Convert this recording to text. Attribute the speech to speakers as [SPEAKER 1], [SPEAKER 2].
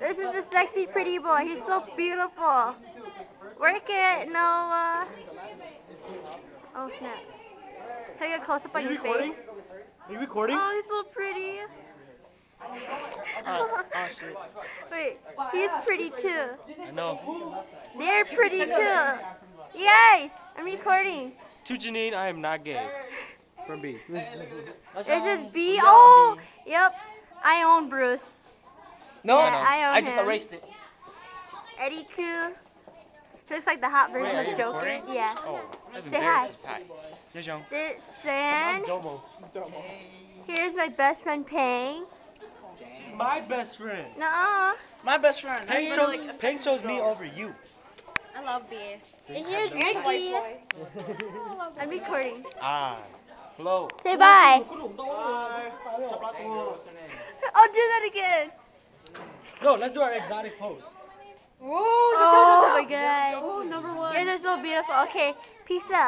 [SPEAKER 1] This is the sexy pretty boy. He's so beautiful. Work it, Noah. Oh snap. Can I get a close up on your face?
[SPEAKER 2] Are you recording?
[SPEAKER 1] Oh, he's so pretty.
[SPEAKER 3] Oh shit.
[SPEAKER 1] Wait, he's pretty too.
[SPEAKER 3] I know.
[SPEAKER 1] They're pretty too. Yes, I'm recording.
[SPEAKER 3] To Janine, I am not gay. From B.
[SPEAKER 1] This is B. Oh, yep. I own Bruce.
[SPEAKER 2] No,
[SPEAKER 1] Yeah, I own
[SPEAKER 2] just
[SPEAKER 1] him.
[SPEAKER 2] erased it.
[SPEAKER 1] Eddie Q. Looks like the hot version
[SPEAKER 3] Wait, are
[SPEAKER 1] of
[SPEAKER 3] you
[SPEAKER 1] Joker.
[SPEAKER 3] recording?
[SPEAKER 1] Yeah.
[SPEAKER 3] Oh, that's
[SPEAKER 1] Say hi.
[SPEAKER 3] embarrassing. Hi. Yes, young.
[SPEAKER 1] This and
[SPEAKER 3] Domo.
[SPEAKER 1] here's my best friend Pang.
[SPEAKER 3] She's my best friend.
[SPEAKER 1] Nuh-uh.
[SPEAKER 4] My best friend.
[SPEAKER 3] Pang chose me over you.
[SPEAKER 5] I love B.
[SPEAKER 1] And here's Ricky. I'm recording.
[SPEAKER 3] Ah. Hello.
[SPEAKER 1] Say bye.
[SPEAKER 4] Bye.
[SPEAKER 1] I'll do that again.
[SPEAKER 2] No, let's do our exotic pose.
[SPEAKER 1] Oh my god.
[SPEAKER 5] Oh, number one.
[SPEAKER 1] You're so beautiful. Okay, peace out.